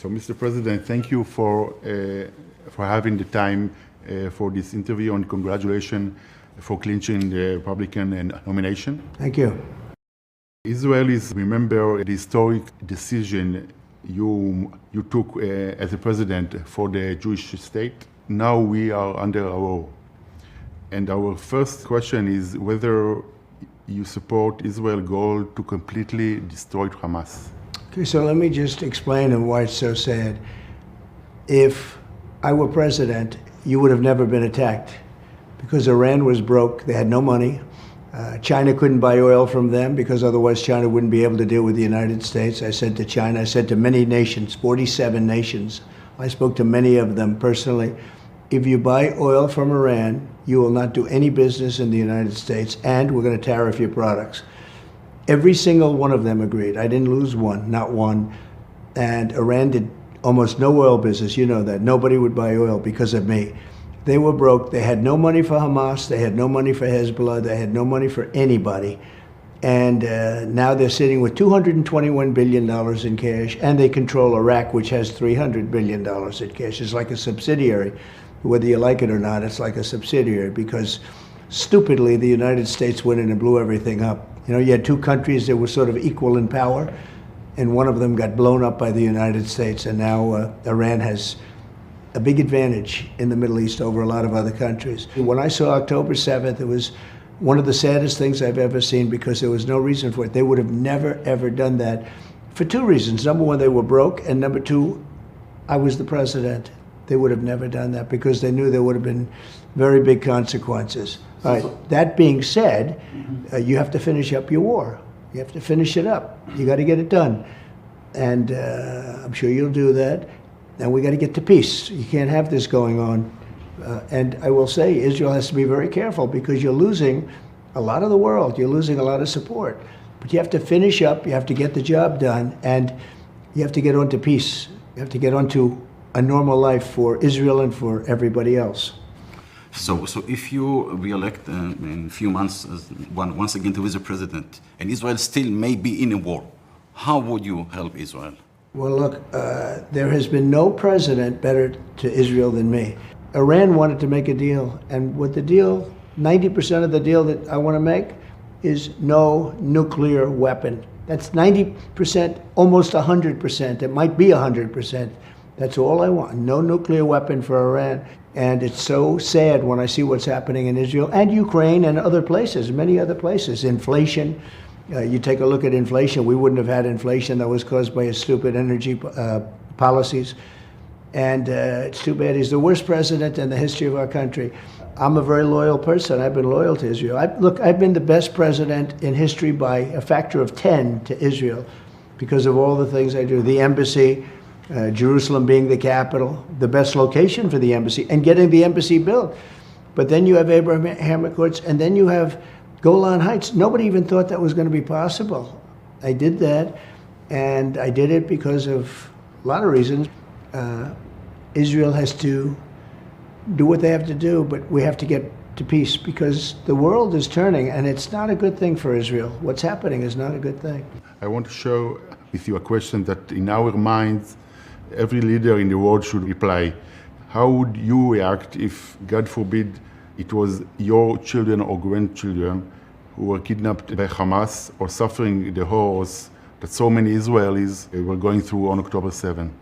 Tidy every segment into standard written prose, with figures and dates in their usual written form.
So, Mr. President, thank you for having the time for this interview, and congratulations for clinching the Republican nomination. Thank you. Israelis remember the historic decision you took as a president for the Jewish state. Now we are under a war. And our first question is whether you support Israel's goal to completely destroy Hamas. Okay, so let me just explain why it's so sad. If I were president, you would have never been attacked because Iran was broke. They had no money. China couldn't buy oil from them because otherwise China wouldn't be able to deal with the United States. I said to China, I said to many nations, 47 nations, I spoke to many of them personally, if you buy oil from Iran, you will not do any business in the United States, and we're going to tariff your products. Every single one of them agreed. I didn't lose one, not one. And Iran did almost no oil business. You know that. Nobody would buy oil because of me. They were broke. They had no money for Hamas. They had no money for Hezbollah. They had no money for anybody. And now they're sitting with $221 billion in cash, and they control Iraq, which has $300 billion in cash. It's like a subsidiary. Whether you like it or not, it's like a subsidiary because stupidly the United States went in and blew everything up. You know, you had two countries that were sort of equal in power, and one of them got blown up by the United States, and now Iran has a big advantage in the Middle East over a lot of other countries. When I saw October 7th, it was one of the saddest things I've ever seen because there was no reason for it. They would have never, ever done that for two reasons. Number one, they were broke, and number two, I was the president. They would have never done that because they knew there would have been very big consequences. All right. That being said, you have to finish up your war. You have to finish it up. You got to get it done. And I'm sure you'll do that. And we got to get to peace. You can't have this going on. And I will say Israel has to be very careful because you're losing a lot of the world. You're losing a lot of support. But you have to finish up. You have to get the job done. And you have to get on to peace. You have to get on to a normal life for Israel and for everybody else. So if you re-elect in a few months once again to be the president, and Israel still may be in a war, how would you help Israel? Well, look, there has been no president better to Israel than me. Iran wanted to make a deal, and with the deal, 90% of the deal that I want to make is no nuclear weapon. That's 90%, almost 100%. It might be 100%. That's all I want, no nuclear weapon for Iran. And it's so sad when I see what's happening in Israel and Ukraine and other places, many other places. Inflation, you take a look at inflation, we wouldn't have had inflation that was caused by his stupid energy policies. And it's too bad. He's the worst president in the history of our country. I'm a very loyal person. I've been loyal to Israel. I've been the best president in history by a factor of 10 to Israel because of all the things I do. The embassy, Jerusalem being the capital, the best location for the embassy, and getting the embassy built. But then you have Abraham Accords, and then you have Golan Heights. Nobody even thought that was going to be possible. I did that, and I did it because of a lot of reasons. Israel has to do what they have to do, but we have to get to peace because the world is turning, and it's not a good thing for Israel. What's happening is not a good thing. I want to share with you a question that in our minds, every leader in the world should reply. How would you react if, God forbid, it was your children or grandchildren who were kidnapped by Hamas or suffering the horrors that so many Israelis were going through on October 7?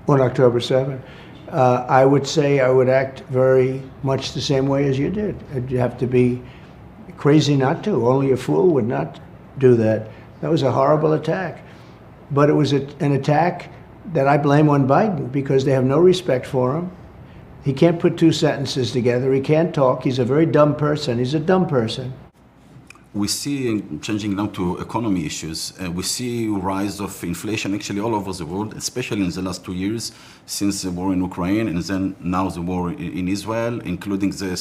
On October 7, I would say I would act very much the same way as you did. You'd have to be crazy not to. Only a fool would not do that. That was a horrible attack. But it was an attack that I blame on Biden because they have no respect for him. He can't put two sentences together. He can't talk. He's a very dumb person. He's a dumb person. We see, changing now to economy issues, we see rise of inflation actually all over the world, especially in the last 2 years since the war in Ukraine and then now the war in Israel, including the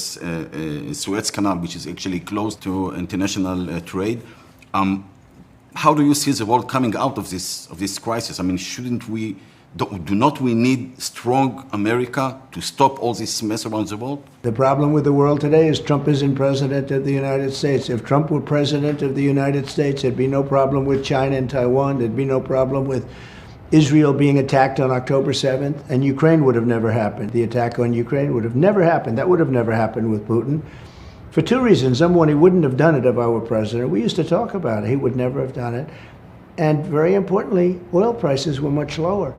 Suez Canal, which is actually closed to international trade. How do you see the world coming out of this crisis? I mean, do not we need strong America to stop all this mess around the world? The problem with the world today is Trump isn't president of the United States. If Trump were president of the United States, there'd be no problem with China and Taiwan. There'd be no problem with Israel being attacked on October 7th, and Ukraine would have never happened. The attack on Ukraine would have never happened. That would have never happened with Putin. For two reasons. Number one, he wouldn't have done it if I were president. We used to talk about it. He would never have done it. And very importantly, oil prices were much lower.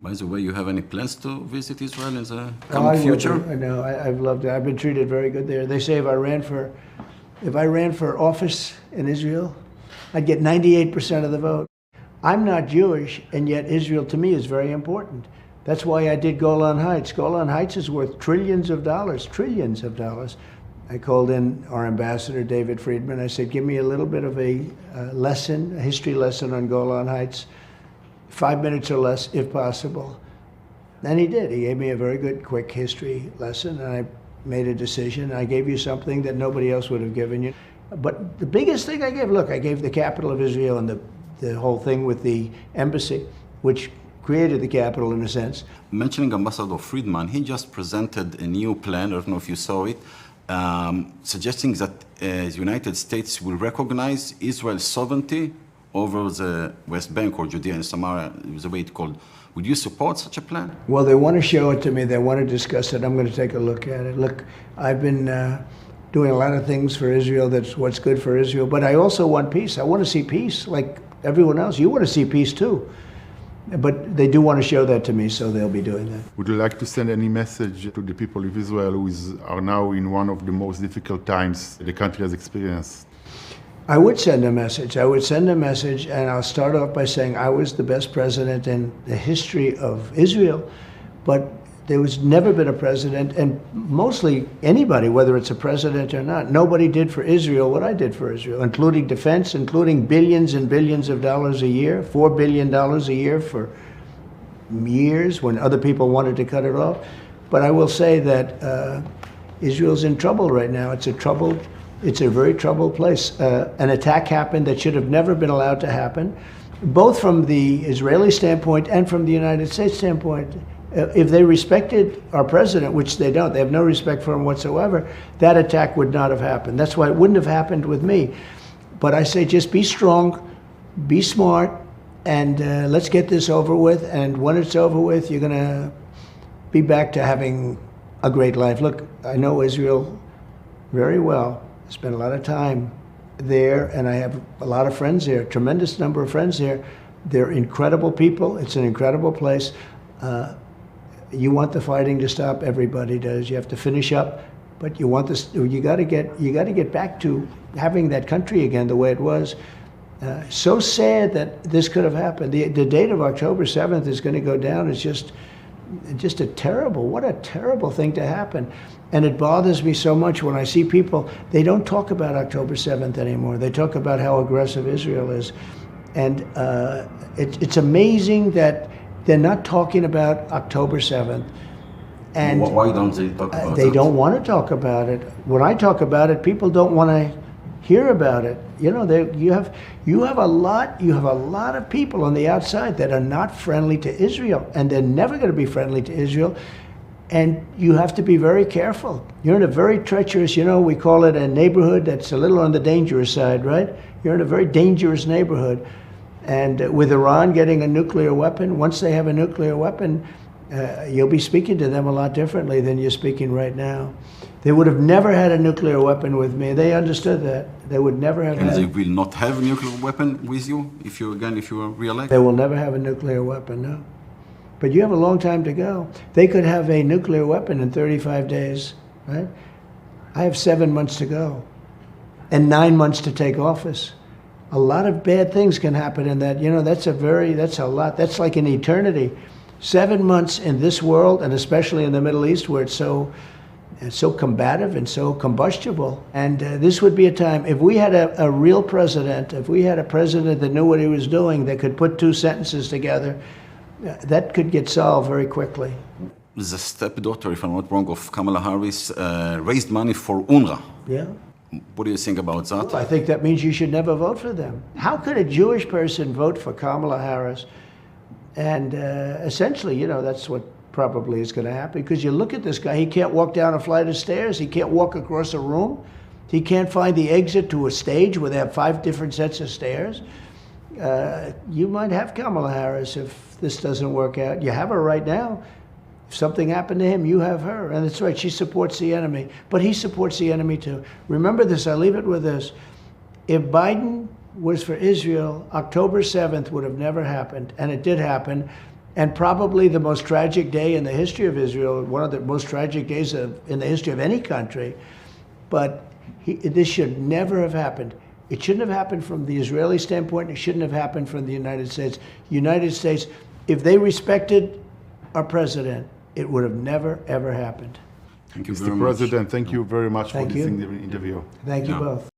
By the way, you have any plans to visit Israel in the coming future? No, I've loved it. I've been treated very good there. They say if I ran for office in Israel, I'd get 98% of the vote. I'm not Jewish, and yet Israel to me is very important. That's why I did Golan Heights. Golan Heights is worth trillions of dollars, trillions of dollars. I called in our ambassador, David Friedman. I said, give me a little bit of a lesson, a history lesson on Golan Heights, 5 minutes or less, if possible. And he did. He gave me a very good, quick history lesson, and I made a decision. I gave you something that nobody else would have given you. But the biggest thing I gave, look, I gave the capital of Israel and the whole thing with the embassy, which created the capital in a sense. Mentioning Ambassador Friedman, he just presented a new plan, I don't know if you saw it, suggesting that the United States will recognize Israel's sovereignty over the West Bank or Judea and Samaria, the way it's called. Would you support such a plan? Well, they want to show it to me. They want to discuss it. I'm going to take a look at it. Look, I've been doing a lot of things for Israel. That's what's good for Israel. But I also want peace. I want to see peace like everyone else. You want to see peace too. But they do want to show that to me, so they'll be doing that. Would you like to send any message to the people of Israel who are now in one of the most difficult times the country has experienced? I would send a message. I would send a message, and I'll start off by saying I was the best president in the history of Israel, but there was never been a president, and mostly anybody, whether it's a president or not, nobody did for Israel what I did for Israel, including defense, including billions and billions of dollars a year, $4 billion a year for years when other people wanted to cut it off. But I will say that Israel's in trouble right now. It's a very troubled place. An attack happened that should have never been allowed to happen, both from the Israeli standpoint and from the United States standpoint. If they respected our president, which they don't, they have no respect for him whatsoever, that attack would not have happened. That's why it wouldn't have happened with me. But I say just be strong, be smart, and let's get this over with. And when it's over with, you're going to be back to having a great life. Look, I know Israel very well. I spent a lot of time there, and I have a lot of friends there, tremendous number of friends there. They're incredible people. It's an incredible place. You want the fighting to stop. Everybody does. You have to finish up, but you want this. You got to get back to having that country again the way it was. So sad that this could have happened. The date of October 7th is going to go down. It's just a what a terrible thing to happen. And it bothers me so much when I see people, they don't talk about October 7th anymore. They talk about how aggressive Israel is. And it's amazing that they're not talking about October 7th. And why don't they talk about it? They don't want to talk about it. When I talk about it, people don't want to hear about it. You know, you have a lot of people on the outside that are not friendly to Israel, and they're never going to be friendly to Israel. And you have to be very careful. You're in a very treacherous, we call it a neighborhood that's a little on the dangerous side, right? You're in a very dangerous neighborhood. And with Iran getting a nuclear weapon, once they have a nuclear weapon, you'll be speaking to them a lot differently than you're speaking right now. They would have never had a nuclear weapon with me. They understood that. They would never have And they will not have a nuclear weapon with you if you are re-elected? They will never have a nuclear weapon, no. But you have a long time to go. They could have a nuclear weapon in 35 days, right? I have 7 months to go and 9 months to take office. A lot of bad things can happen in that. That's a lot. That's like an eternity. 7 months in this world, and especially in the Middle East, where it's so combative and so combustible. And this would be a time, if we had a real president, if we had a president that knew what he was doing, that could put two sentences together, that could get solved very quickly. The stepdaughter, if I'm not wrong, of Kamala Harris raised money for UNRWA. Yeah. What do you think about that? I think that means you should never vote for them. How could a Jewish person vote for Kamala Harris? And essentially, that's what probably is going to happen. Because you look at this guy, he can't walk down a flight of stairs. He can't walk across a room. He can't find the exit to a stage where they have 5 different sets of stairs. you might have Kamala Harris if this doesn't work out. You have her right now. If something happened to him, you have her. And that's right, she supports the enemy. But he supports the enemy too. Remember this, I leave it with this. If Biden was for Israel, October 7th would have never happened. And it did happen. And probably the most tragic day in the history of Israel, one of the most tragic days in the history of any country. But this should never have happened. It shouldn't have happened from the Israeli standpoint. It shouldn't have happened from the United States. United States, if they respected our president, it would have never, ever happened. Thank you very Mr. much. President, thank you very much for this interview. Thank you both.